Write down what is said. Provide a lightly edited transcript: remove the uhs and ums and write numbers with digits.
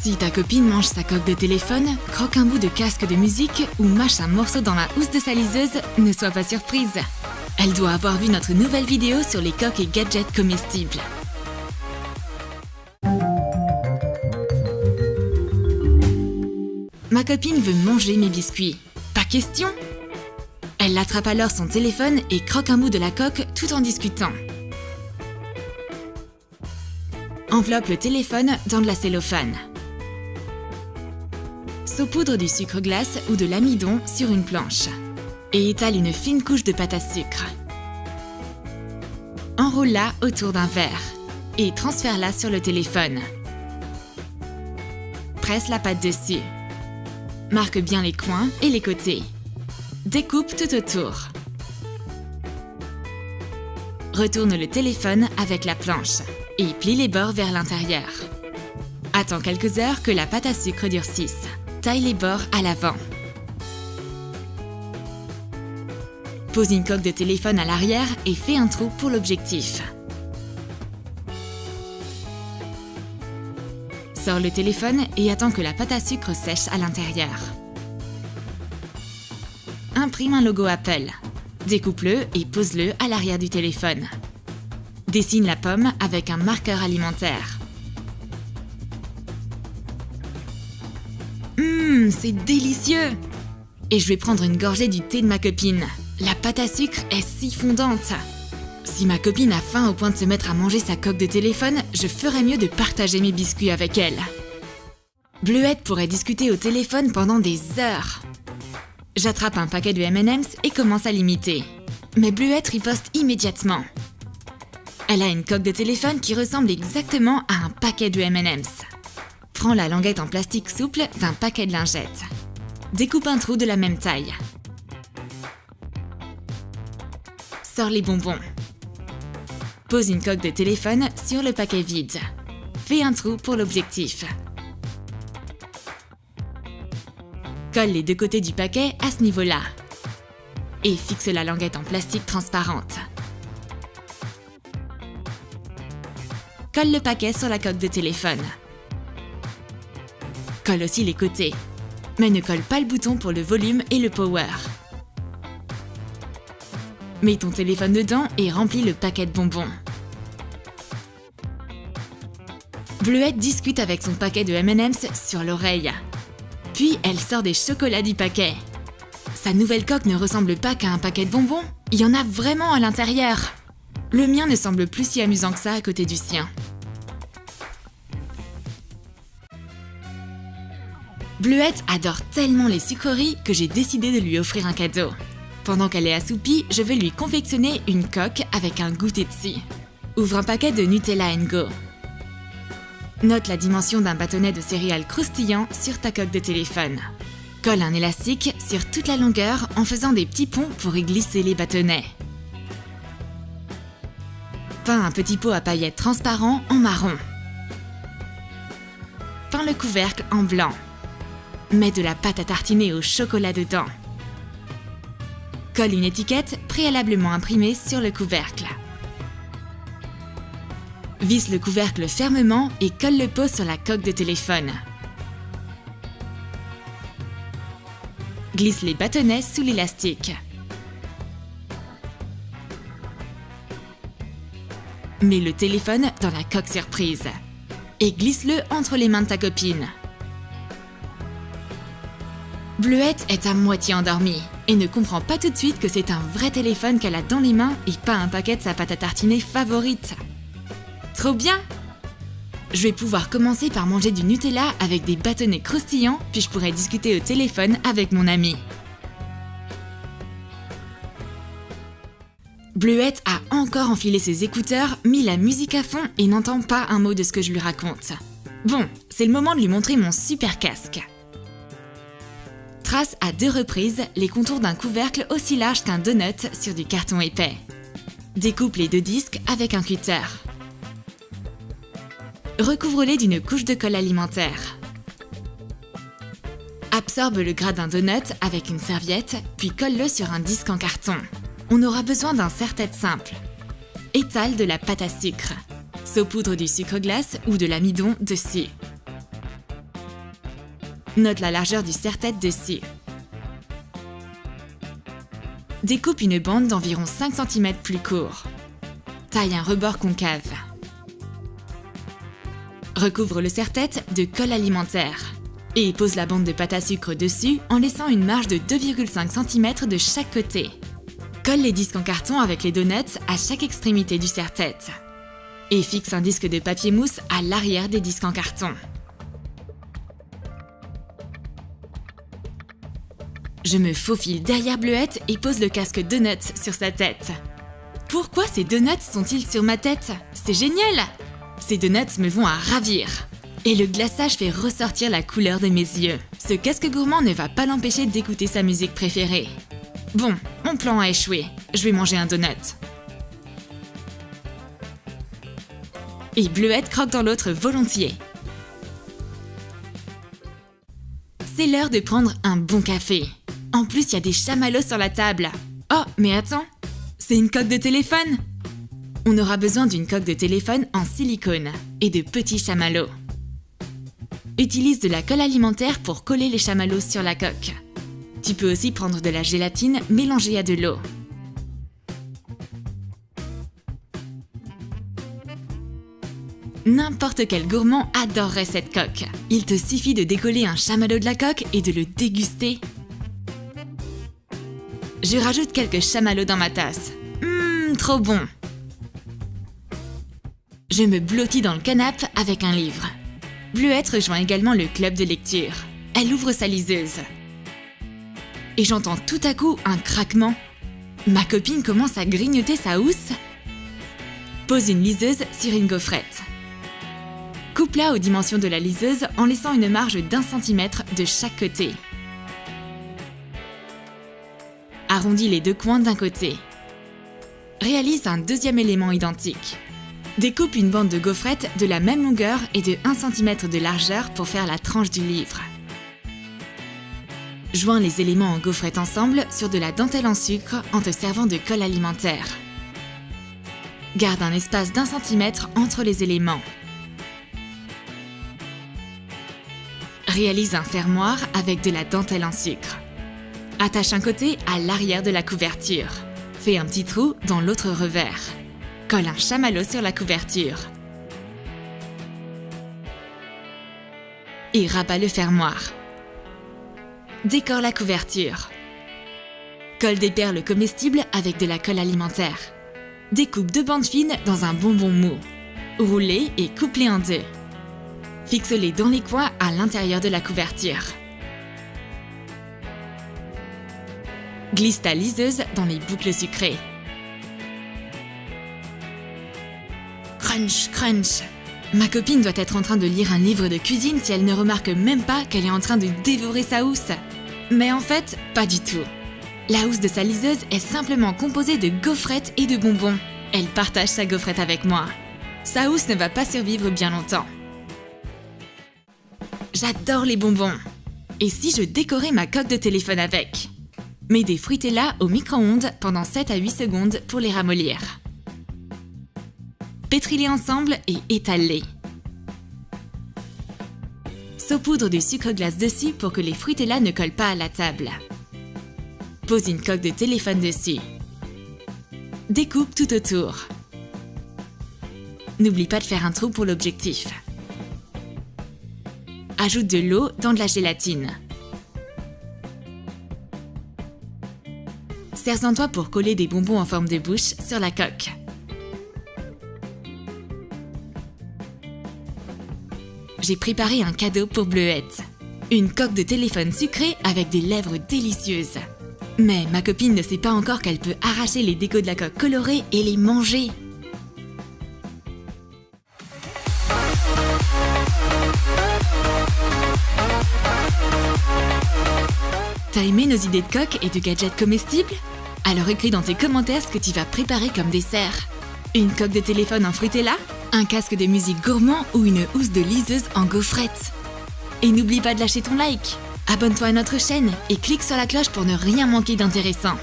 Si ta copine mange sa coque de téléphone, croque un bout de casque de musique ou mâche un morceau dans la housse de sa liseuse, ne sois pas surprise. Elle doit avoir vu notre nouvelle vidéo sur les coques et gadgets comestibles. Ma copine veut manger mes biscuits. Pas question! Elle attrape alors son téléphone et croque un bout de la coque tout en discutant. Enveloppe le téléphone dans de la cellophane. Saupoudre du sucre glace ou de l'amidon sur une planche et étale une fine couche de pâte à sucre. Enroule-la autour d'un verre et transfère-la sur le téléphone. Presse la pâte dessus. Marque bien les coins et les côtés. Découpe tout autour. Retourne le téléphone avec la planche et plie les bords vers l'intérieur. Attends quelques heures que la pâte à sucre durcisse. Taille les bords à l'avant. Pose une coque de téléphone à l'arrière et fais un trou pour l'objectif. Sors le téléphone et attends que la pâte à sucre sèche à l'intérieur. Imprime un logo Apple. Découpe-le et pose-le à l'arrière du téléphone. Dessine la pomme avec un marqueur alimentaire. C'est délicieux! Et je vais prendre une gorgée du thé de ma copine. La pâte à sucre est si fondante. Si ma copine a faim au point de se mettre à manger sa coque de téléphone, je ferais mieux de partager mes biscuits avec elle. Bleuette pourrait discuter au téléphone pendant des heures. J'attrape un paquet de M&M's et commence à l'imiter. Mais Bleuette riposte immédiatement. Elle a une coque de téléphone qui ressemble exactement à un paquet de M&M's. Prends la languette en plastique souple d'un paquet de lingettes. Découpe un trou de la même taille. Sors les bonbons. Pose une coque de téléphone sur le paquet vide. Fais un trou pour l'objectif. Colle les deux côtés du paquet à ce niveau-là. Et fixe la languette en plastique transparente. Colle le paquet sur la coque de téléphone. Colle aussi les côtés. Mais ne colle pas le bouton pour le volume et le power. Mets ton téléphone dedans et remplis le paquet de bonbons. Bleuette discute avec son paquet de M&M's sur l'oreille. Puis elle sort des chocolats du paquet. Sa nouvelle coque ne ressemble pas qu'à un paquet de bonbons. Il y en a vraiment à l'intérieur. Le mien ne semble plus si amusant que ça à côté du sien. Bleuette adore tellement les sucreries que j'ai décidé de lui offrir un cadeau. Pendant qu'elle est assoupie, je vais lui confectionner une coque avec un goûter dessus. Ouvre un paquet de Nutella & Go. Note la dimension d'un bâtonnet de céréales croustillant sur ta coque de téléphone. Colle un élastique sur toute la longueur en faisant des petits ponts pour y glisser les bâtonnets. Peins un petit pot à paillettes transparent en marron. Peins le couvercle en blanc. Mets de la pâte à tartiner au chocolat dedans. Colle une étiquette préalablement imprimée sur le couvercle. Visse le couvercle fermement et colle le pot sur la coque de téléphone. Glisse les bâtonnets sous l'élastique. Mets le téléphone dans la coque surprise et glisse-le entre les mains de ta copine. Bleuette est à moitié endormie et ne comprend pas tout de suite que c'est un vrai téléphone qu'elle a dans les mains et pas un paquet de sa pâte à tartiner favorite. Trop bien! Je vais pouvoir commencer par manger du Nutella avec des bâtonnets croustillants, puis je pourrai discuter au téléphone avec mon amie. Bleuette a encore enfilé ses écouteurs, mis la musique à fond et n'entend pas un mot de ce que je lui raconte. Bon, c'est le moment de lui montrer mon super casque. Trace à 2 reprises les contours d'un couvercle aussi large qu'un donut sur du carton épais. Découpe les 2 disques avec un cutter. Recouvre-les d'une couche de colle alimentaire. Absorbe le gras d'un donut avec une serviette, puis colle-le sur un disque en carton. On aura besoin d'un serre-tête simple. Étale de la pâte à sucre. Saupoudre du sucre glace ou de l'amidon dessus. Note la largeur du serre-tête dessus. Découpe une bande d'environ 5 cm plus court. Taille un rebord concave. Recouvre le serre-tête de colle alimentaire et pose la bande de pâte à sucre dessus en laissant une marge de 2,5 cm de chaque côté. Colle les disques en carton avec les donuts à chaque extrémité du serre-tête et fixe un disque de papier mousse à l'arrière des disques en carton. Je me faufile derrière Bleuette et pose le casque Donuts sur sa tête. Pourquoi ces donuts sont-ils sur ma tête? C'est génial! Ces donuts me vont à ravir. Et le glaçage fait ressortir la couleur de mes yeux. Ce casque gourmand ne va pas l'empêcher d'écouter sa musique préférée. Bon, mon plan a échoué. Je vais manger un donut. Et Bleuette croque dans l'autre volontiers. C'est l'heure de prendre un bon café. En plus, il y a des chamallows sur la table. Oh, mais attends, c'est une coque de téléphone. On aura besoin d'une coque de téléphone en silicone et de petits chamallows. Utilise de la colle alimentaire pour coller les chamallows sur la coque. Tu peux aussi prendre de la gélatine mélangée à de l'eau. N'importe quel gourmand adorerait cette coque. Il te suffit de décoller un chamallow de la coque et de le déguster. Je rajoute quelques chamallows dans ma tasse. Trop bon! Je me blottis dans le canapé avec un livre. Bleuette rejoint également le club de lecture. Elle ouvre sa liseuse. Et j'entends tout à coup un craquement. Ma copine commence à grignoter sa housse. Pose une liseuse sur une gaufrette. Coupe-la aux dimensions de la liseuse en laissant une marge d'1 cm de chaque côté. Arrondis les deux coins d'un côté. Réalise un deuxième élément identique. Découpe une bande de gaufrette de la même longueur et de 1 cm de largeur pour faire la tranche du livre. Joins les éléments en gaufrette ensemble sur de la dentelle en sucre en te servant de colle alimentaire. Garde un espace d'1 cm entre les éléments. Réalise un fermoir avec de la dentelle en sucre. Attache un côté à l'arrière de la couverture. Fais un petit trou dans l'autre revers. Colle un chamallow sur la couverture. Et rabat le fermoir. Décore la couverture. Colle des perles comestibles avec de la colle alimentaire. Découpe 2 bandes fines dans un bonbon mou. Roule-les et coupe-les en 2. Fixe-les dans les coins à l'intérieur de la couverture. Glisse ta liseuse dans les boucles sucrées. Crunch, crunch. Ma copine doit être en train de lire un livre de cuisine si elle ne remarque même pas qu'elle est en train de dévorer sa housse. Mais en fait, pas du tout. La housse de sa liseuse est simplement composée de gaufrettes et de bonbons. Elle partage sa gaufrette avec moi. Sa housse ne va pas survivre bien longtemps. J'adore les bonbons. Et si je décorais ma coque de téléphone avec? Mets des fruitella au micro-ondes pendant 7 à 8 secondes pour les ramollir. Pétris-les ensemble et étale-les. Saupoudre du sucre glace dessus pour que les fruitella ne collent pas à la table. Pose une coque de téléphone dessus. Découpe tout autour. N'oublie pas de faire un trou pour l'objectif. Ajoute de l'eau dans de la gélatine. Sers-en-toi pour coller des bonbons en forme de bouche sur la coque. J'ai préparé un cadeau pour Bleuette. Une coque de téléphone sucrée avec des lèvres délicieuses. Mais ma copine ne sait pas encore qu'elle peut arracher les décos de la coque colorée et les manger. T'as aimé nos idées de coques et de gadgets comestibles? Alors écris dans tes commentaires ce que tu vas préparer comme dessert. Une coque de téléphone en fruitella? Un casque de musique gourmand ou une housse de liseuse en gaufrette? Et n'oublie pas de lâcher ton like. Abonne-toi à notre chaîne et clique sur la cloche pour ne rien manquer d'intéressant.